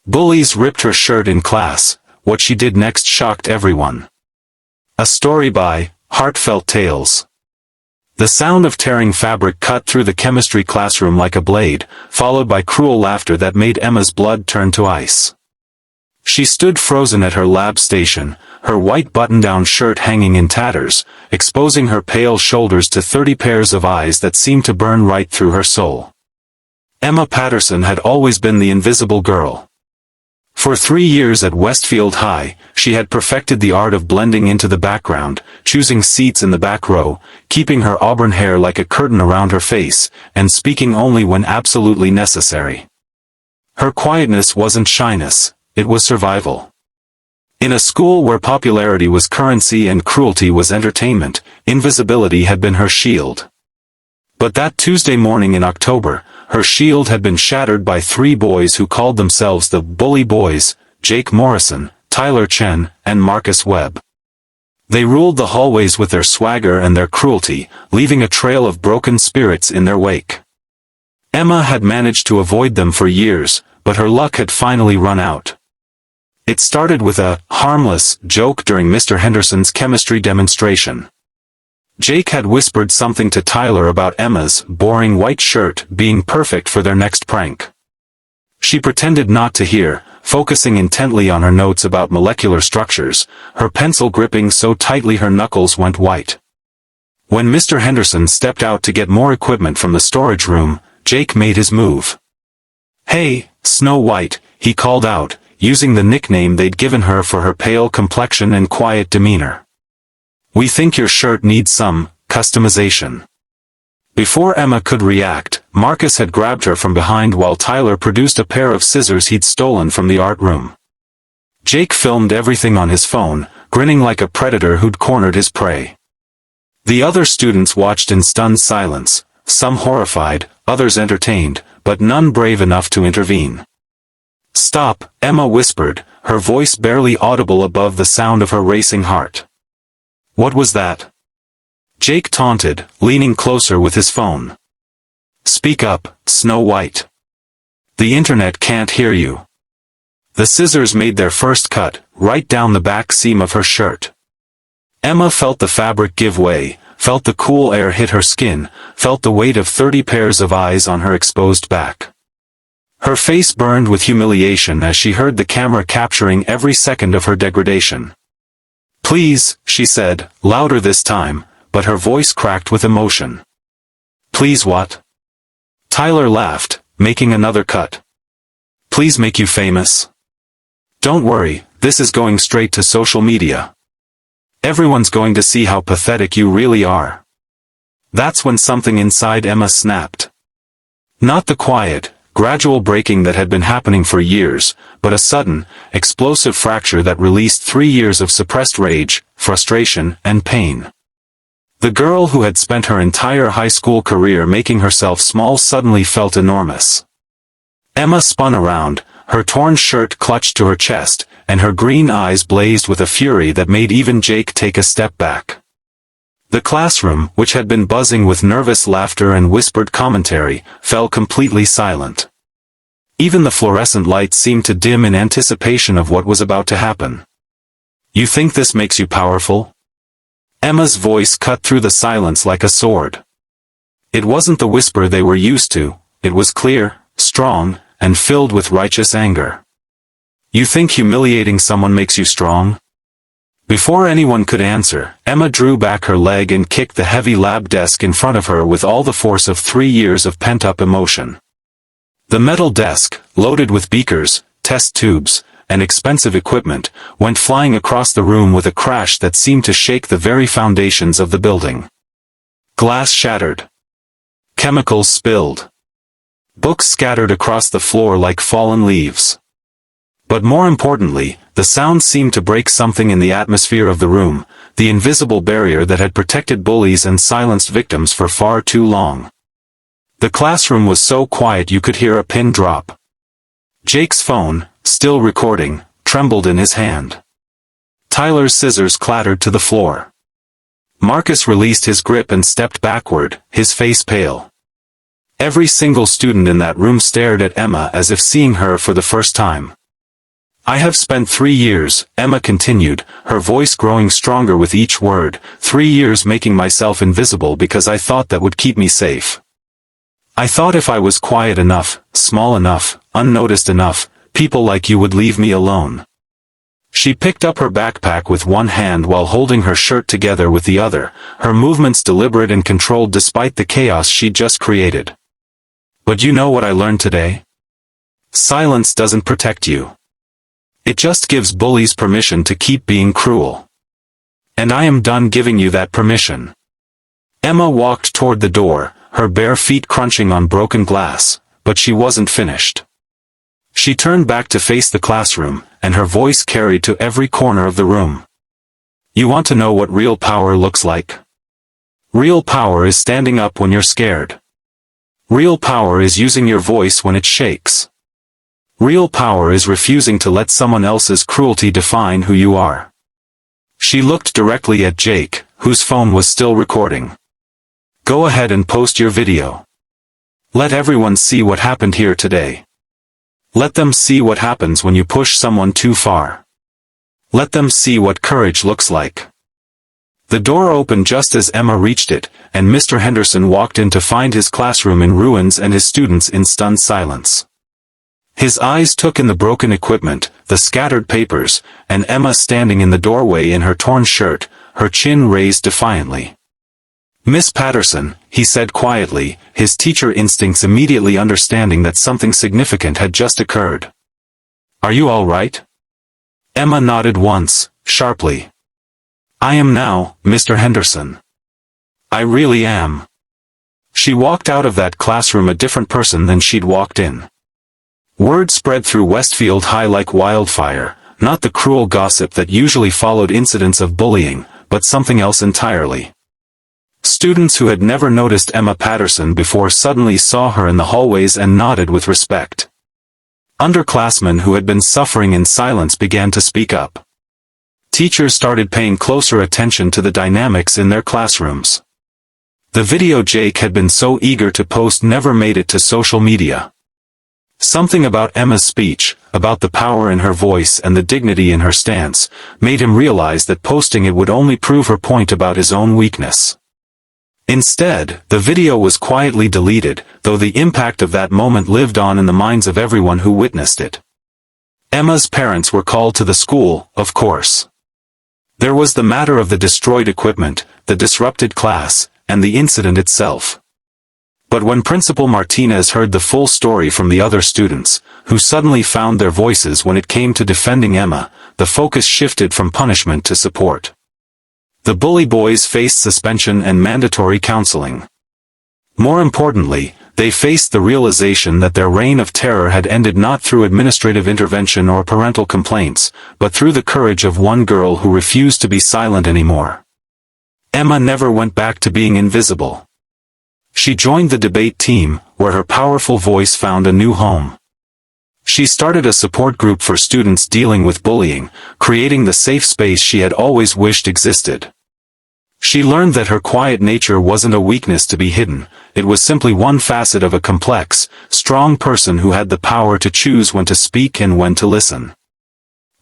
Bullies ripped her shirt in class. What she did next shocked everyone. A story by Heartfelt Tales. The sound of tearing fabric cut through the chemistry classroom like a blade, followed by cruel laughter that made Emma's blood turn to ice. She stood frozen at her lab station, her white button-down shirt hanging in tatters, exposing her pale shoulders to 30 pairs of eyes that seemed to burn right through her soul. Emma Patterson had always been the invisible girl. For 3 years at Westfield High, she had perfected the art of blending into the background, choosing seats in the back row, keeping her auburn hair like a curtain around her face, and speaking only when absolutely necessary. Her quietness wasn't shyness, it was survival. In a school where popularity was currency and cruelty was entertainment, invisibility had been her shield. But that Tuesday morning in October, her shield had been shattered by 3 boys who called themselves the Bully Boys: Jake Morrison, Tyler Chen, and Marcus Webb. They ruled the hallways with their swagger and their cruelty, leaving a trail of broken spirits in their wake. Emma had managed to avoid them for years, but her luck had finally run out. It started with a harmless joke during Mr. Henderson's chemistry demonstration. Jake had whispered something to Tyler about Emma's boring white shirt being perfect for their next prank. She pretended not to hear, focusing intently on her notes about molecular structures, her pencil gripping so tightly her knuckles went white. When Mr. Henderson stepped out to get more equipment from the storage room, Jake made his move. "Hey, Snow White," he called out, using the nickname they'd given her for her pale complexion and quiet demeanor. "We think your shirt needs some customization." Before Emma could react, Marcus had grabbed her from behind while Tyler produced a pair of scissors he'd stolen from the art room. Jake filmed everything on his phone, grinning like a predator who'd cornered his prey. The other students watched in stunned silence, some horrified, others entertained, but none brave enough to intervene. "Stop," Emma whispered, her voice barely audible above the sound of her racing heart. "What was that?" Jake taunted, leaning closer with his phone. "Speak up, Snow White. The internet can't hear you." The scissors made their first cut, right down the back seam of her shirt. Emma felt the fabric give way, felt the cool air hit her skin, felt the weight of 30 pairs of eyes on her exposed back. Her face burned with humiliation as she heard the camera capturing every second of her degradation. "Please," she said, louder this time, but her voice cracked with emotion. "Please what?" Tyler laughed, making another cut. "Please make you famous. Don't worry, this is going straight to social media. Everyone's going to see how pathetic you really are." That's when something inside Emma snapped. Not the quiet, gradual breaking that had been happening for years, but a sudden, explosive fracture that released 3 years of suppressed rage, frustration, and pain. The girl who had spent her entire high school career making herself small suddenly felt enormous. Emma spun around, her torn shirt clutched to her chest, and her green eyes blazed with a fury that made even Jake take a step back. The classroom, which had been buzzing with nervous laughter and whispered commentary, fell completely silent. Even the fluorescent lights seemed to dim in anticipation of what was about to happen. "You think this makes you powerful?" Emma's voice cut through the silence like a sword. It wasn't the whisper they were used to, it was clear, strong, and filled with righteous anger. "You think humiliating someone makes you strong?" Before anyone could answer, Emma drew back her leg and kicked the heavy lab desk in front of her with all the force of 3 years of pent-up emotion. The metal desk, loaded with beakers, test tubes, and expensive equipment, went flying across the room with a crash that seemed to shake the very foundations of the building. Glass shattered. Chemicals spilled. Books scattered across the floor like fallen leaves. But more importantly, the sound seemed to break something in the atmosphere of the room, the invisible barrier that had protected bullies and silenced victims for far too long. The classroom was so quiet you could hear a pin drop. Jake's phone, still recording, trembled in his hand. Tyler's scissors clattered to the floor. Marcus released his grip and stepped backward, his face pale. Every single student in that room stared at Emma as if seeing her for the first time. I have spent 3 years, Emma continued, her voice growing stronger with each word, 3 years making myself invisible because I thought that would keep me safe. I thought if I was quiet enough, small enough, unnoticed enough, people like you would leave me alone. She picked up her backpack with one hand while holding her shirt together with the other, her movements deliberate and controlled despite the chaos she'd just created. But you know what I learned today? Silence doesn't protect you. It just gives bullies permission to keep being cruel. And I am done giving you that permission. Emma walked toward the door, her bare feet crunching on broken glass, but she wasn't finished. She turned back to face the classroom, and her voice carried to every corner of the room. You want to know what real power looks like? Real power is standing up when you're scared. Real power is using your voice when it shakes. Real power is refusing to let someone else's cruelty define who you are. She looked directly at Jake, whose phone was still recording. Go ahead and post your video. Let everyone see what happened here today. Let them see what happens when you push someone too far. Let them see what courage looks like. The door opened just as Emma reached it, and Mr. Henderson walked in to find his classroom in ruins and his students in stunned silence. His eyes took in the broken equipment, the scattered papers, and Emma standing in the doorway in her torn shirt, her chin raised defiantly. Miss Patterson, he said quietly, his teacher instincts immediately understanding that something significant had just occurred. Are you all right? Emma nodded once, sharply. I am now, Mr. Henderson. I really am. She walked out of that classroom a different person than she'd walked in. Word spread through Westfield High like wildfire, not the cruel gossip that usually followed incidents of bullying, but something else entirely. Students who had never noticed Emma Patterson before suddenly saw her in the hallways and nodded with respect. Underclassmen who had been suffering in silence began to speak up. Teachers started paying closer attention to the dynamics in their classrooms. The video Jake had been so eager to post never made it to social media. Something about Emma's speech, about the power in her voice and the dignity in her stance, made him realize that posting it would only prove her point about his own weakness. Instead, the video was quietly deleted, though the impact of that moment lived on in the minds of everyone who witnessed it. Emma's parents were called to the school, of course. There was the matter of the destroyed equipment, the disrupted class, and the incident itself. But when Principal Martinez heard the full story from the other students, who suddenly found their voices when it came to defending Emma, the focus shifted from punishment to support. The bully boys faced suspension and mandatory counseling. More importantly, they faced the realization that their reign of terror had ended not through administrative intervention or parental complaints, but through the courage of one girl who refused to be silent anymore. Emma never went back to being invisible. She joined the debate team, where her powerful voice found a new home. She started a support group for students dealing with bullying, creating the safe space she had always wished existed. She learned that her quiet nature wasn't a weakness to be hidden, it was simply one facet of a complex, strong person who had the power to choose when to speak and when to listen.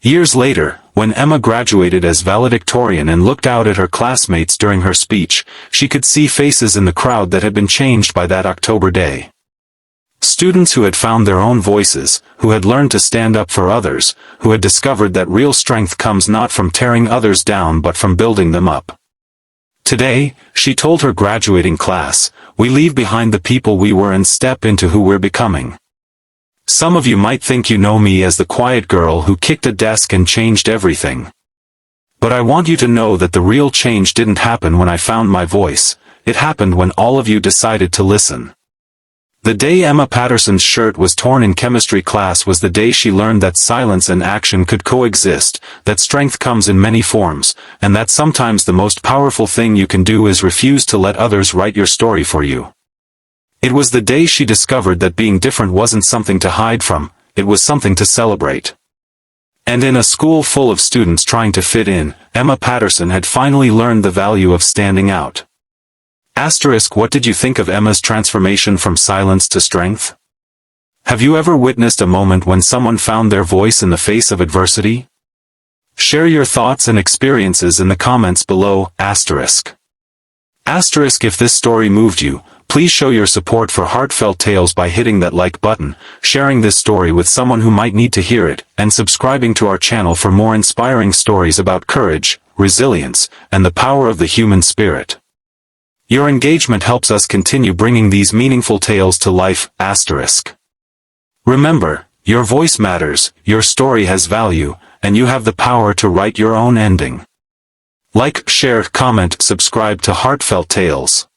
Years later, when Emma graduated as valedictorian and looked out at her classmates during her speech, she could see faces in the crowd that had been changed by that October day. Students who had found their own voices, who had learned to stand up for others, who had discovered that real strength comes not from tearing others down but from building them up. Today, she told her graduating class, we leave behind the people we were and step into who we're becoming. Some of you might think you know me as the quiet girl who kicked a desk and changed everything. But I want you to know that the real change didn't happen when I found my voice, it happened when all of you decided to listen. The day Emma Patterson's shirt was torn in chemistry class was the day she learned that silence and action could coexist, that strength comes in many forms, and that sometimes the most powerful thing you can do is refuse to let others write your story for you. It was the day she discovered that being different wasn't something to hide from, it was something to celebrate. And in a school full of students trying to fit in, Emma Patterson had finally learned the value of standing out. Asterisk, what did you think of Emma's transformation from silence to strength? Have you ever witnessed a moment when someone found their voice in the face of adversity? Share your thoughts and experiences in the comments below. Asterisk. If this story moved you, please show your support for Heartfelt Tales by hitting that like button, sharing this story with someone who might need to hear it, and subscribing to our channel for more inspiring stories about courage, resilience, and the power of the human spirit. Your engagement helps us continue bringing these meaningful tales to life. Asterisk. Remember, your voice matters, your story has value, and you have the power to write your own ending. Like, share, comment, subscribe to Heartfelt Tales.